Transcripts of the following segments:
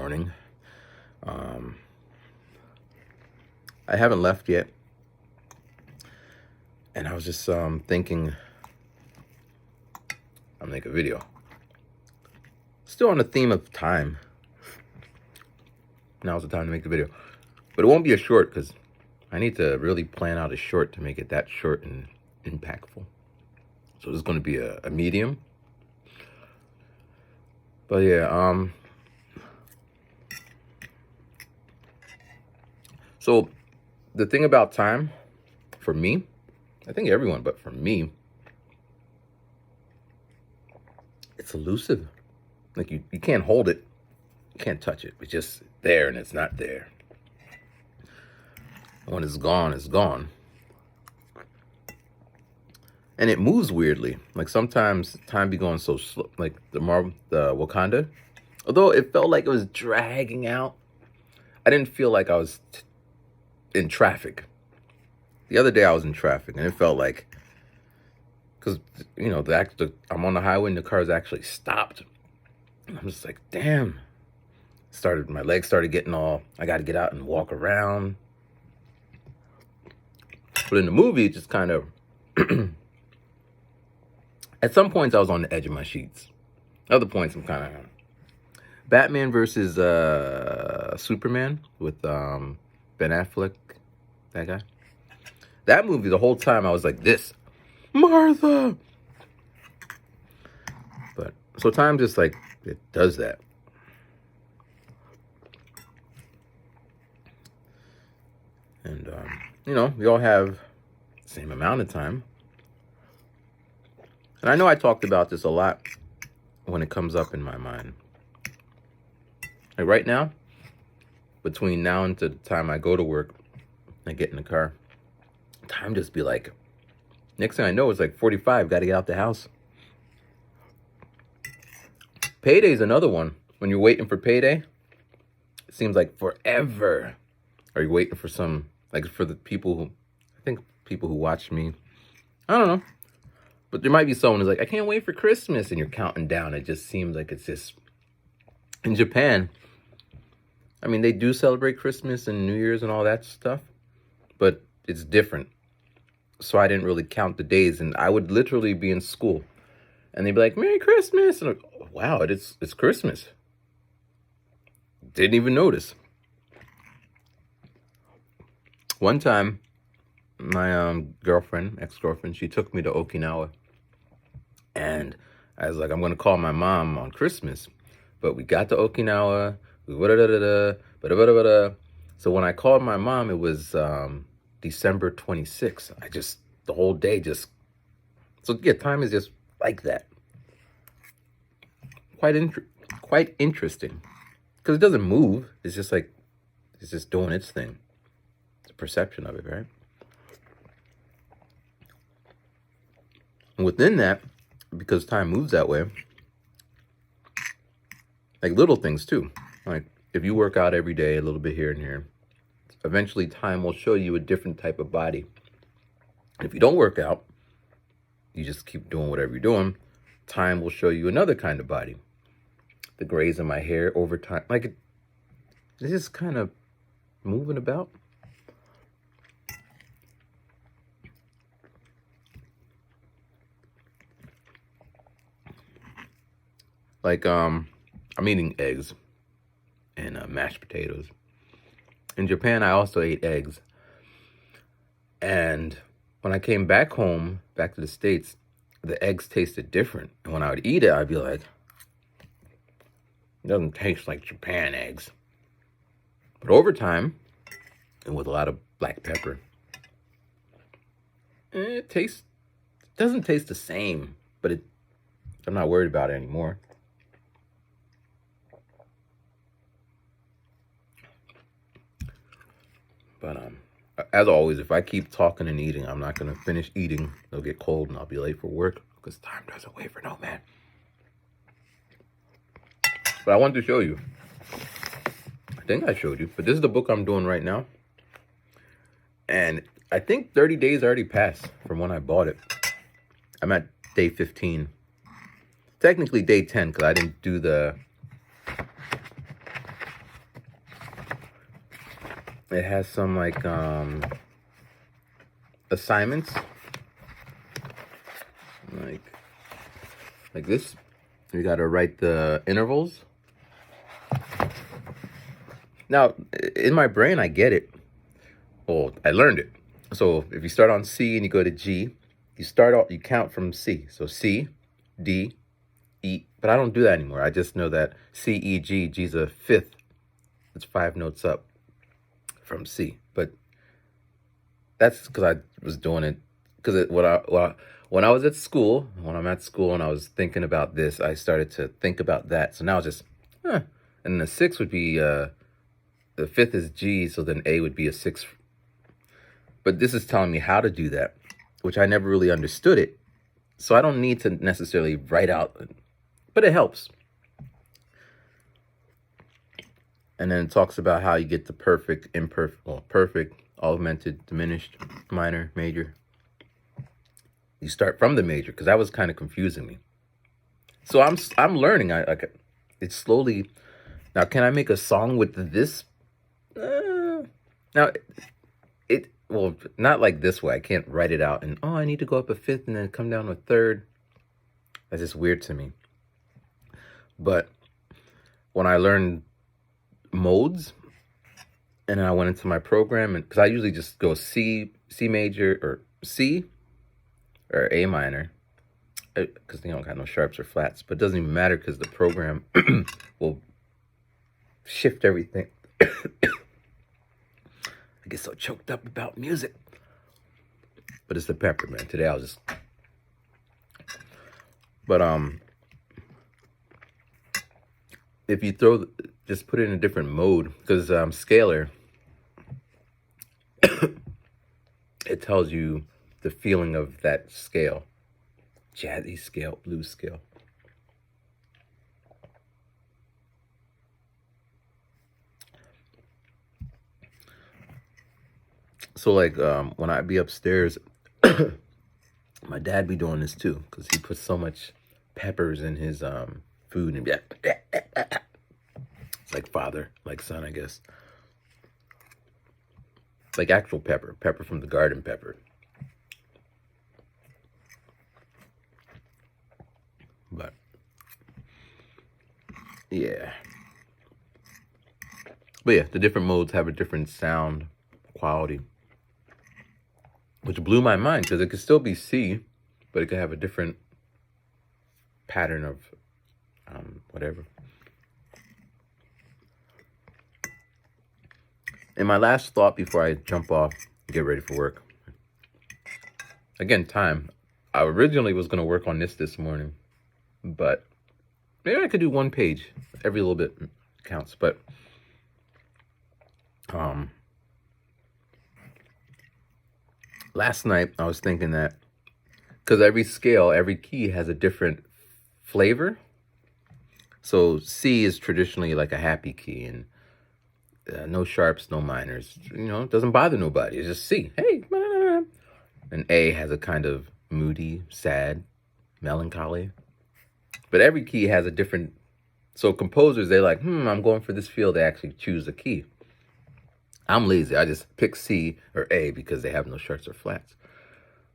morning. Um, I haven't left yet, and I was just thinking I'll make a video. Still on the theme of time. Now's the time to make the video. But it won't be a short because I need to really plan out a short to make it that short and impactful. So this is going to be a medium. But yeah, so the thing about time, for me, I think everyone, but for me, it's elusive. Like you can't hold it, you can't touch it. It's just there and it's not there. When it's gone, it's gone. And it moves weirdly. Like sometimes time be going so slow, like the Wakanda. Although it felt like it was dragging out, I didn't feel like I was in traffic. The other day I was in traffic and it felt like, because, you know, I'm on the highway and the cars actually stopped. And I'm just like, damn. My legs started getting all, I got to get out and walk around. But in the movie, it just kind of, at some points I was on the edge of my sheets. Other points I'm kind of, Batman versus Superman with Ben Affleck, that guy. That movie, the whole time I was like this, Martha. But so time just like, it does that. And, you know, we all have the same amount of time. And I know I talked about this a lot when it comes up in my mind. Like right now, between now and the time I go to work and get in the car, time just be like, next thing I know, it's like 45, got to get out the house. Payday's another one. When you're waiting for payday, it seems like forever. Are you waiting for some, like for the people who, I think people who watch me, I don't know. But there might be someone who's like, I can't wait for Christmas. And you're counting down. It just seems like it's just, in Japan, I mean, they do celebrate Christmas and New Year's and all that stuff, but it's different. So I didn't really count the days, and I would literally be in school and they'd be like, Merry Christmas. And I'm like, oh, wow, it's Christmas. Didn't even notice. One time, my ex-girlfriend, she took me to Okinawa. And I was like, I'm going to call my mom on Christmas. But we got to Okinawa. So when I called my mom, it was December 26th. The whole day just... So yeah, time is just like that. Quite interesting. Because it doesn't move. It's just like, it's just doing its thing. It's a perception of it, right? And within that, because time moves that way, like little things too. Like if you work out every day, a little bit here and here, eventually time will show you a different type of body. And if you don't work out, you just keep doing whatever you're doing, time will show you another kind of body. The grays in my hair over time, like it's just kind of moving about. Like, I'm eating eggs and mashed potatoes. In Japan, I also ate eggs. And when I came back home, back to the States, the eggs tasted different. And when I would eat it, I'd be like, it doesn't taste like Japan eggs. But over time, and with a lot of black pepper, it doesn't taste the same, but I'm not worried about it anymore. But as always, if I keep talking and eating, I'm not going to finish eating. It'll get cold and I'll be late for work because time doesn't wait for no man. But I wanted to show you. I think I showed you, but this is the book I'm doing right now. And I think 30 days already passed from when I bought it. I'm at day 15. Technically day 10 because I didn't do the it has some like assignments, like this. You got to write the intervals. Now, in my brain, I get it. Well, I learned it. So if you start on C and you go to G, you count from C. So C, D, E. But I don't do that anymore. I just know that C, E, G. G's a fifth. It's 5 notes up from C. But that's because I was doing it. Because when I was at school, when I'm at school and I was thinking about this, I started to think about that. So now it's just, And the 6 would be, the 5th is G, so then A would be a 6. But this is telling me how to do that, which I never really understood it. So I don't need to necessarily write out, but it helps. And then it talks about how you get the perfect, imperfect, perfect, augmented, diminished, minor, major. You start from the major, because that was kind of confusing me. So I'm learning. It's slowly. Now, can I make a song with this? Now, well, not like this way. I can't write it out and, I need to go up a 5th and then come down a 3rd. That's just weird to me. But when I learned modes, and then I went into my program, and because I usually just go C major, or C, or A minor, because they don't got no sharps or flats. But it doesn't even matter, because the program will shift everything. I get so choked up about music. But it's the pepper, man. Today I was just... But, if you just put it in a different mode, because scalar, it tells you the feeling of that scale. Jazzy scale, blues scale. So like when I be upstairs, my dad be doing this too, because he puts so much peppers in his food, and it's like father, like son, I guess. Like actual pepper from the garden pepper. But yeah. But yeah, the different modes have a different sound quality, which blew my mind, because it could still be C, but it could have a different pattern of whatever. And my last thought before I jump off and get ready for work. Again, time. I originally was going to work on this morning, but maybe I could do 1 page. Every little bit counts. But last night I was thinking that, because every scale, every key has a different flavor. So C is traditionally like a happy key, and no sharps, no minors. It doesn't bother nobody. It's just C. Hey. And A has a kind of moody, sad, melancholy. But every key has a different... So composers, they're like, I'm going for this feel. They actually choose a key. I'm lazy. I just pick C or A because they have no sharps or flats.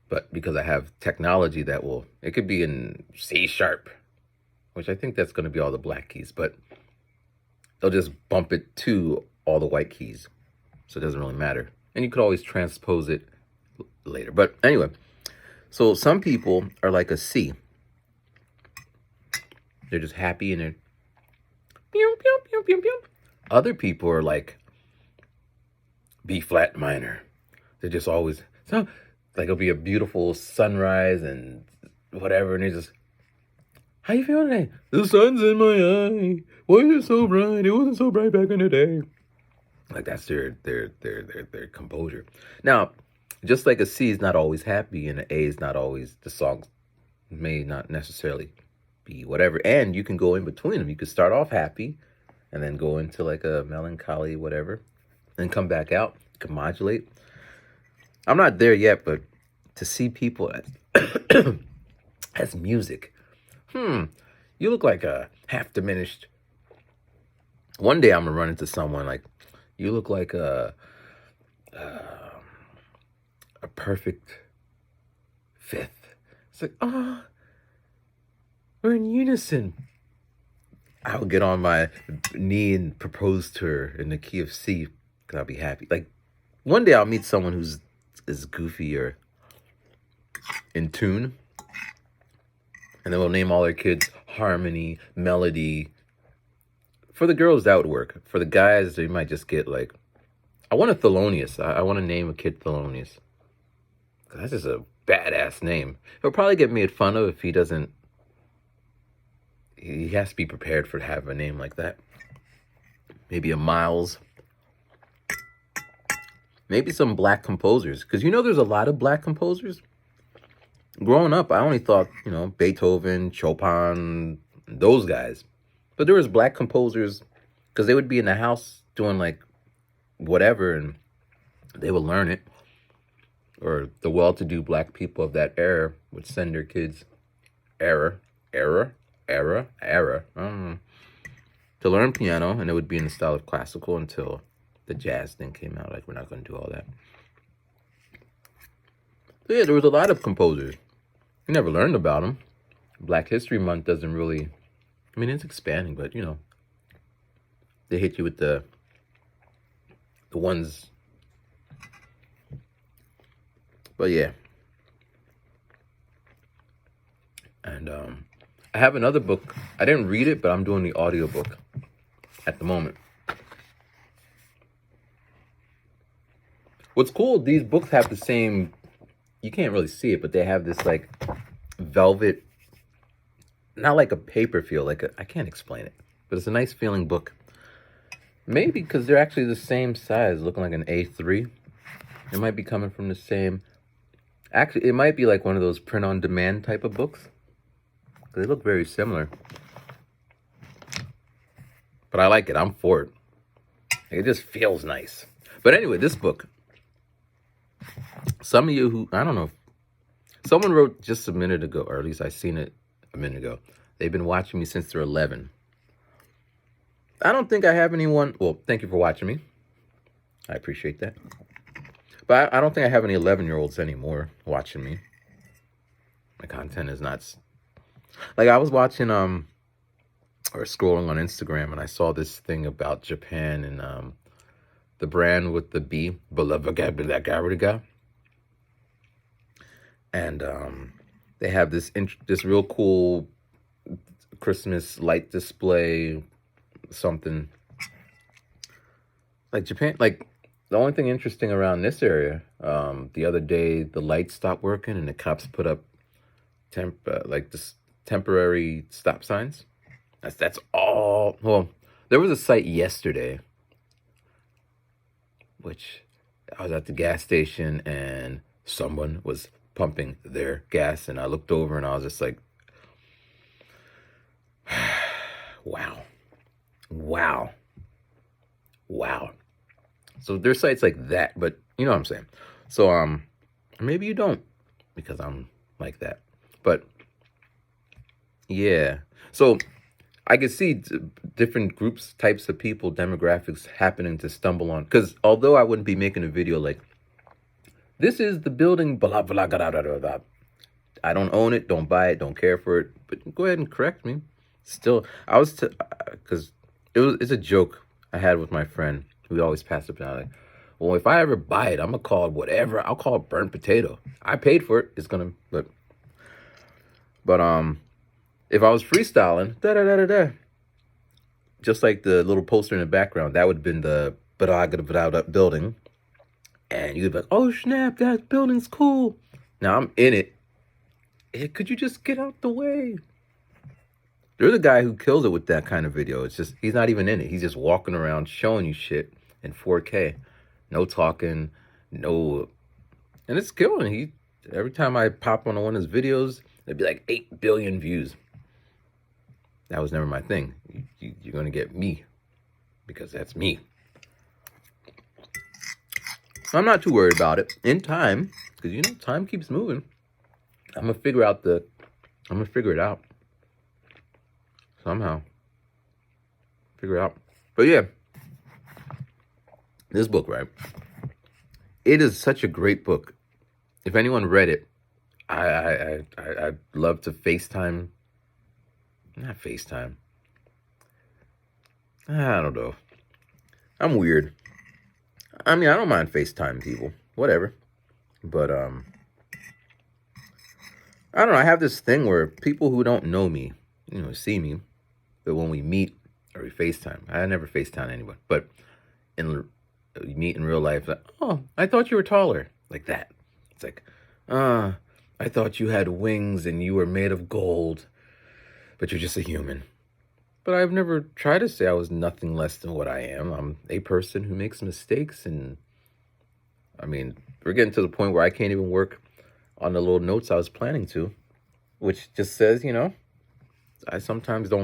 But because I have technology that it could be in C sharp, which I think that's going to be all the black keys, but they'll just bump it to all the white keys. So it doesn't really matter. And you could always transpose it later. But anyway, so some people are like a C. They're just happy and they're pew, pew, pew, pew, pew. Other people are like B flat minor. They're just always, like it'll be a beautiful sunrise and whatever, and they're just, how you feeling today? The sun's in my eye. Why is it so bright? It wasn't so bright back in the day. Like that's their composure. Now, just like a C is not always happy and an A is not always, the song may not necessarily be whatever. And you can go in between them. You could start off happy and then go into like a melancholy, whatever, and come back out. You can modulate. I'm not there yet, but to see people as music, you look like a half diminished. One day I'm gonna run into someone like, you look like a a perfect fifth. It's like, oh, we're in unison. I would get on my knee and propose to her in the key of C because I'll be happy. Like, one day I'll meet someone who's as goofy or in tune, and then we'll name all our kids Harmony, Melody. For the girls, that would work. For the guys, they might just get like, I want a Thelonious. I want to name a kid Thelonious. That's just a badass name. He'll probably get made fun of if he doesn't. He has to be prepared for to have a name like that. Maybe a Miles. Maybe some black composers. Because you know there's a lot of black composers. Growing up, I only thought, Beethoven, Chopin, those guys. But there was black composers because they would be in the house doing like whatever and they would learn it. Or the well-to-do black people of that era would send their kids to learn piano, and it would be in the style of classical until the jazz thing came out. Like, we're not going to do all that. So yeah, there was a lot of composers. You never learned about them. Black History Month doesn't really, I mean, it's expanding, but they hit you with the ones. But yeah. And I have another book. I didn't read it, but I'm doing the audiobook at the moment. What's cool, these books have the same, you can't really see it, but they have this like velvet, not like a paper feel, I can't explain it, but it's a nice feeling book. Maybe because they're actually the same size, looking like an A3. It might be coming from the same, actually, it might be like one of those print-on-demand type of books. They look very similar. But I like it. I'm for it. It just feels nice. But anyway, this book. Some of you who, I don't know, someone wrote just a minute ago, or at least I seen it a minute ago. They've been watching me since they're 11. I don't think I have anyone, well, thank you for watching me. I appreciate that. But I don't think I have any 11-year-olds anymore watching me. My content is not, like I was watching, or scrolling on Instagram, and I saw this thing about Japan and the brand with the B, Balabagabagabagaga. And they have this real cool Christmas light display, something. Like Japan, like the only thing interesting around this area, the other day the lights stopped working and the cops put up temporary stop signs. That's all. Well, there was a site yesterday, which I was at the gas station and someone was pumping their gas, and I looked over and I was just like, wow. So there's sites like that, but you know what I'm saying. So maybe you don't, because I'm like that. But yeah, so I could see different groups, types of people, demographics happening to stumble on. Because although I wouldn't be making a video like, this is the building, blah, blah, blah, blah, blah, blah. I don't own it, don't buy it, don't care for it. But go ahead and correct me. Still, I was, because it's a joke I had with my friend. We always pass it down. Like, well, if I ever buy it, I'm going to call it whatever. I'll call it burnt potato. I paid for it. It's going to, but if I was freestyling, da-da-da-da-da, just like the little poster in the background, that would have been the building. And you'd be like, oh, snap, that building's cool. Now I'm in it. Could you just get out the way? There's a guy who kills it with that kind of video. It's just, he's not even in it. He's just walking around showing you shit in 4K. No talking, no. And it's killing. Every time I pop on one of his videos, it'd be like 8 billion views. That was never my thing. You're going to get me because that's me. I'm not too worried about it. In time, because time keeps moving. I'm going to figure it out. Somehow. Figure it out. But yeah. This book, right? it is such a great book. If anyone read it, I'd love to FaceTime. Not FaceTime. I don't know. I'm weird. I mean, I don't mind FaceTime people. Whatever. But I don't know. I have this thing where people who don't know me, see me, but when we meet or we FaceTime, I never FaceTime anyone, but we meet in real life, like, oh, I thought you were taller, like that. It's like, I thought you had wings and you were made of gold, but you're just a human. But I've never tried to say I was nothing less than what I am. I'm a person who makes mistakes, and I mean, we're getting to the point where I can't even work on the little notes I was planning to, which just says, I sometimes I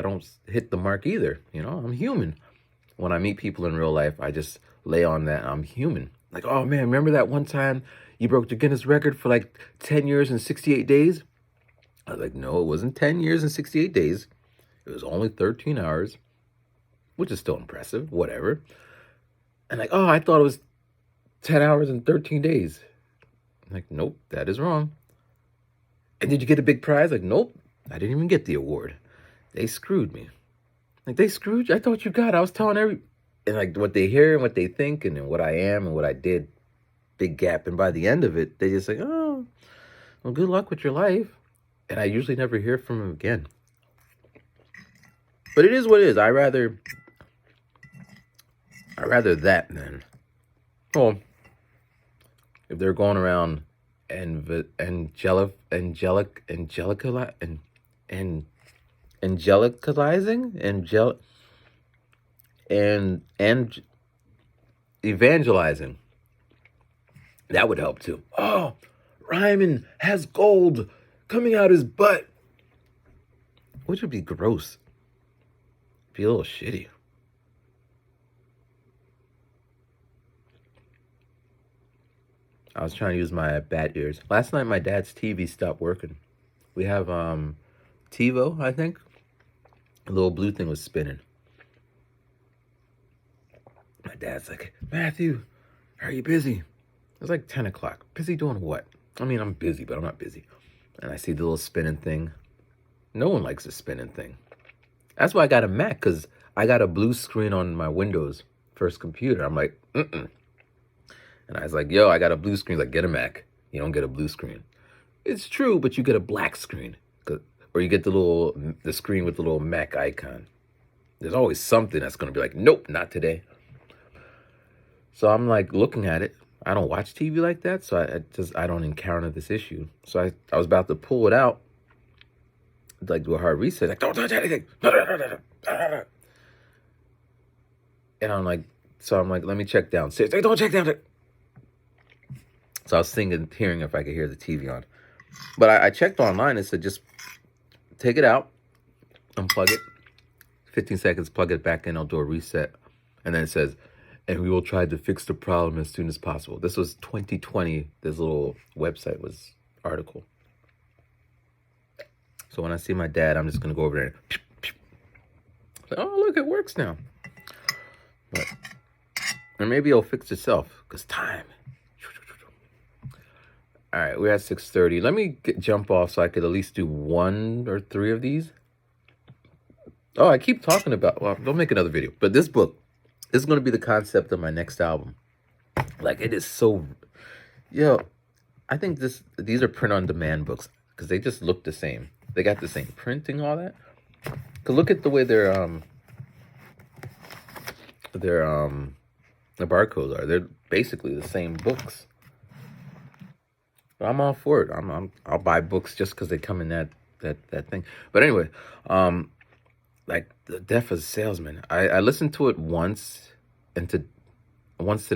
don't hit the mark either. I'm human. When I meet people in real life, I just lay on that I'm human. Like, oh man, remember that one time you broke the Guinness record for like 10 years and 68 days? I was like, no, it wasn't 10 years and 68 days. It was only 13 hours, which is still impressive, whatever. And like, oh, I thought it was 10 hours and 13 days. I'm like, nope, that is wrong. And did you get a big prize? Like, nope, I didn't even get the award. They screwed me. Like, they screwed you? I thought you got it. I was telling and like what they hear and what they think and then what I am and what I did, big gap. And by the end of it, they just like, oh, well, good luck with your life. And I usually never hear from them again. But it is what it is. I rather that than, well, if they're going around and evangelizing, that would help too. Oh, Ryman has gold coming out his butt, which would be gross. Be a little shitty. I was trying to use my bat ears. Last night, my dad's TV stopped working. We have TiVo, I think. A little blue thing was spinning. My dad's like, Matthew, are you busy? It's like 10 o'clock. Busy doing what? I mean, I'm busy, but I'm not busy. And I see the little spinning thing. No one likes a spinning thing. That's why I got a Mac, because I got a blue screen on my Windows first computer. I'm like, mm-mm. And I was like, yo, I got a blue screen. Like, get a Mac. You don't get a blue screen. It's true, but you get a black screen. Or you get the screen with the little Mac icon. There's always something that's going to be like, nope, not today. So I'm like looking at it. I don't watch TV like that, so I don't encounter this issue. So I was about to pull it out, like do a hard reset. Like, don't touch anything. And I'm like, let me check downstairs. Like, don't check down there. So I was hearing if I could hear the TV on. But I checked online. It said just take it out, unplug it, 15 seconds, plug it back in. I'll do a reset. And then it says, and we will try to fix the problem as soon as possible. This was 2020. This little website article. So when I see my dad, I'm just going to go over there. And, oh, look, it works now. Or maybe it'll fix itself, because time. All right, we're at 6:30. Let me jump off so I could at least do 1 or 3 of these. Oh, I keep talking about, well, don't make another video. But this book is going to be the concept of my next album. Like, it is so, I think these are print-on-demand books because they just look the same. They got the same printing, all that. Because look at the way their the barcodes are. They're basically the same books. But I'm all for it. I'll buy books just because they come in that thing. But anyway, like The Death of a Salesman. I listened to it once and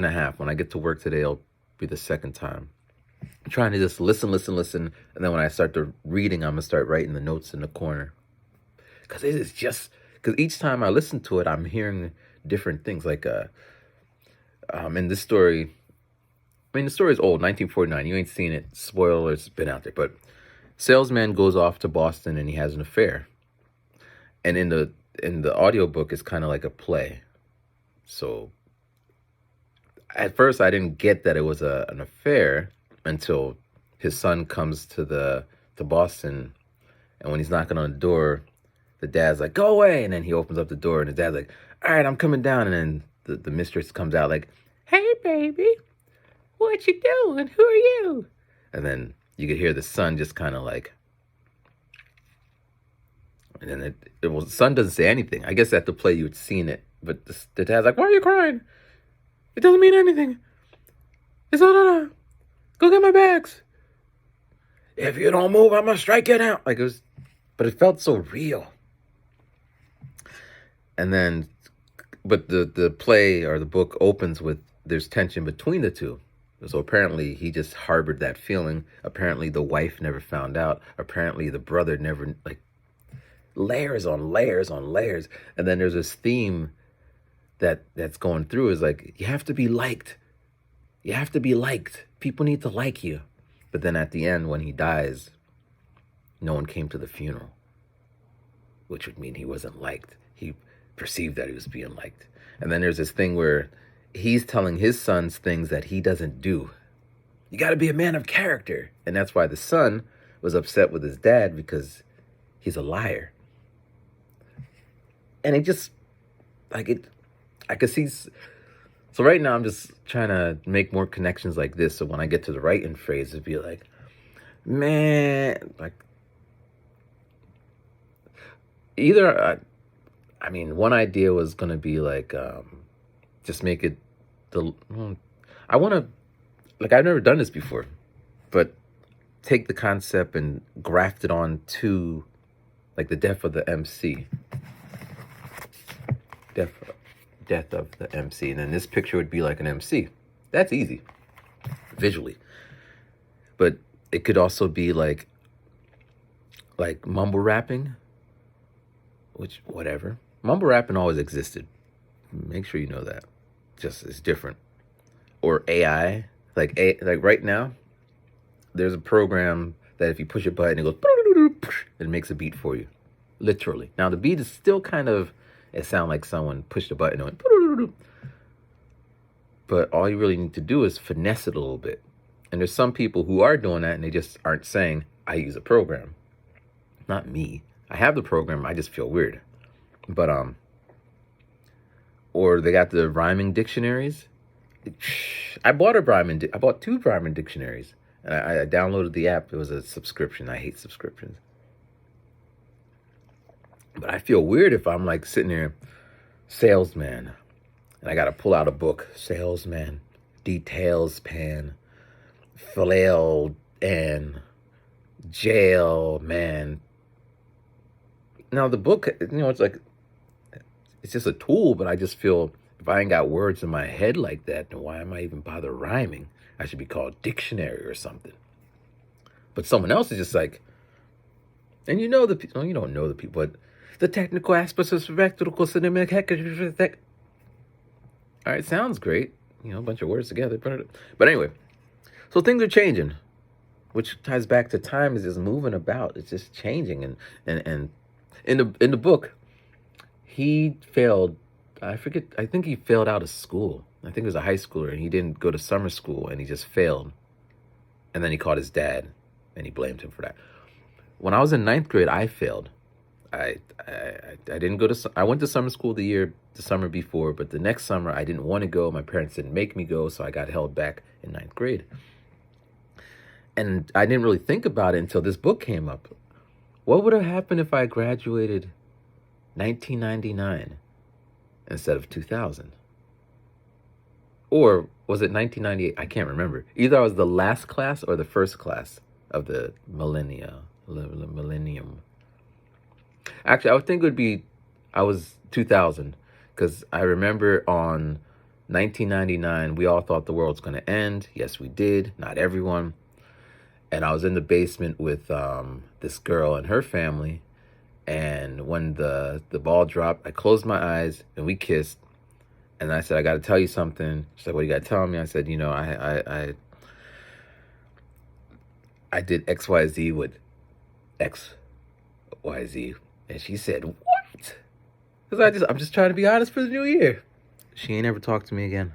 a half. When I get to work today, it'll be the second time. I'm trying to just listen. And then when I start to reading, I'm going to start writing the notes in the corner. Because it is just, because each time I listen to it, I'm hearing different things. Like, in this story, I mean, the story is old, 1949. You ain't seen it. Spoiler, it's been out there. But salesman goes off to Boston and he has an affair. And in the audiobook, it's kind of like a play. So at first I didn't get that it was an affair until his son comes to Boston, and when he's knocking on the door, the dad's like, "Go away," and then he opens up the door, and the dad's like, "All right, I'm coming down," and then the mistress comes out like, "Hey, baby, what you doing? Who are you?" And then you could hear the son just kind of like, and then the son doesn't say anything. I guess at the play you had seen it, but the dad's like, "Why are you crying? It doesn't mean anything. It's no. Go get my bags. If you don't move, I'm gonna strike you down." Like it was, but it felt so real. And then, but the play or the book opens with there's tension between the two. So apparently he just harbored that feeling. Apparently the wife never found out. Apparently the brother never, like, layers on layers on layers. And then there's this theme that's going through is like, you have to be liked. You have to be liked. People need to like you. But then at the end, when he dies, no one came to the funeral, which would mean he wasn't liked. He perceived that he was being liked. And then there's this thing where he's telling his sons things that he doesn't do. You got to be a man of character. And that's why the son was upset with his dad, because he's a liar. And it just, like, I could see. So right now I'm just trying to make more connections like this. So when I get to the writing phrase, it'd be like, man, like, either, I mean, one idea was going to be like, just make it I want to, like, I've never done this before, but take the concept and graft it on to, like, the death of the MC. Death of the MC. And then this picture would be like an MC. That's easy, visually. But it could also be like mumble rapping, which, whatever. Mumble rapping always existed. Make sure you know that. Just, it's different. Or AI. Like right now, there's a program that if you push a button, it goes, it makes a beat for you. Literally. Now, the beat is still kind of, it sounds like someone pushed a button and went, but all you really need to do is finesse it a little bit. And there's some people who are doing that and they just aren't saying, I use a program. Not me. I have the program, I just feel weird. But, or they got the rhyming dictionaries. I bought I bought 2 rhyming dictionaries. And I downloaded the app. It was a subscription. I hate subscriptions. But I feel weird if I'm like sitting there, salesman, and I got to pull out a book. Salesman, details pan, flail, and jail, man. Now the book, it's like, it's just a tool, but I just feel if I ain't got words in my head like that, then why am I even bother rhyming? I should be called dictionary or something. But someone else is just like, and you know the people, you don't know the people, but the technical aspects of spectacle cinematic. All right, sounds great. A bunch of words together. But anyway, so things are changing, which ties back to time is just moving about. It's just changing. And in the book, he failed. I think he failed out of school. I think he was a high schooler, and he didn't go to summer school, and he just failed. And then he called his dad, and he blamed him for that. When I was in 9th grade, I failed. I didn't go to. I went to summer school the summer before, but the next summer I didn't want to go. My parents didn't make me go, so I got held back in 9th grade. And I didn't really think about it until this book came up. What would have happened if I graduated 1999 instead of 2000? Or was it 1998? I can't remember. Either I was the last class or the first class of the millennium. Actually, I would think it would be, I was 2000, because I remember on 1999, we all thought the world's going to end. Yes, we did. Not everyone. And I was in the basement with this girl and her family. And when the ball dropped, I closed my eyes and we kissed. And I said, I got to tell you something. She's like, what you got to tell me? I said, I did XYZ with XYZ. And she said, what? Because I'm just trying to be honest for the new year. She ain't ever talked to me again.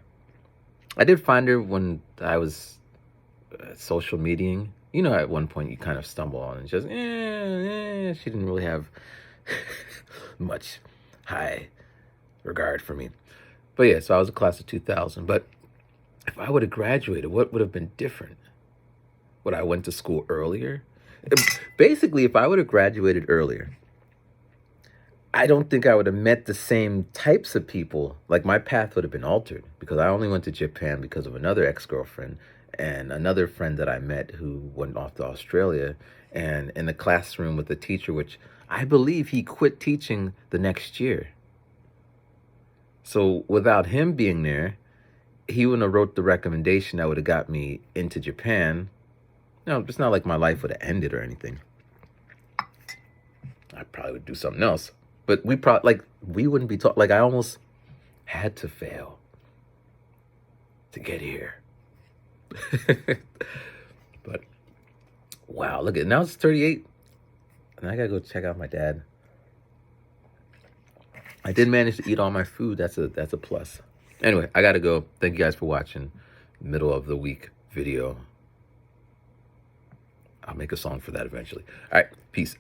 I did find her when I was social mediaing. You know, at one point you kind of stumble on and just, she didn't really have much high regard for me. But yeah, so I was a class of 2000. But if I would have graduated, what would have been different? Would I went to school earlier? Basically, if I would have graduated earlier, I don't think I would have met the same types of people. Like, my path would have been altered because I only went to Japan because of another ex-girlfriend and another friend that I met who went off to Australia, and in the classroom with the teacher, which I believe he quit teaching the next year. So without him being there, he wouldn't have wrote the recommendation that would have got me into Japan. No, it's not like my life would have ended or anything. I probably would do something else. But we wouldn't be taught. Like, I almost had to fail to get here. But wow, look at now it's 38, and I gotta go check out my dad. I did manage to eat all my food. That's a plus. Anyway, I gotta go. Thank you guys for watching. Middle of the week video. I'll make a song for that eventually. All right, peace.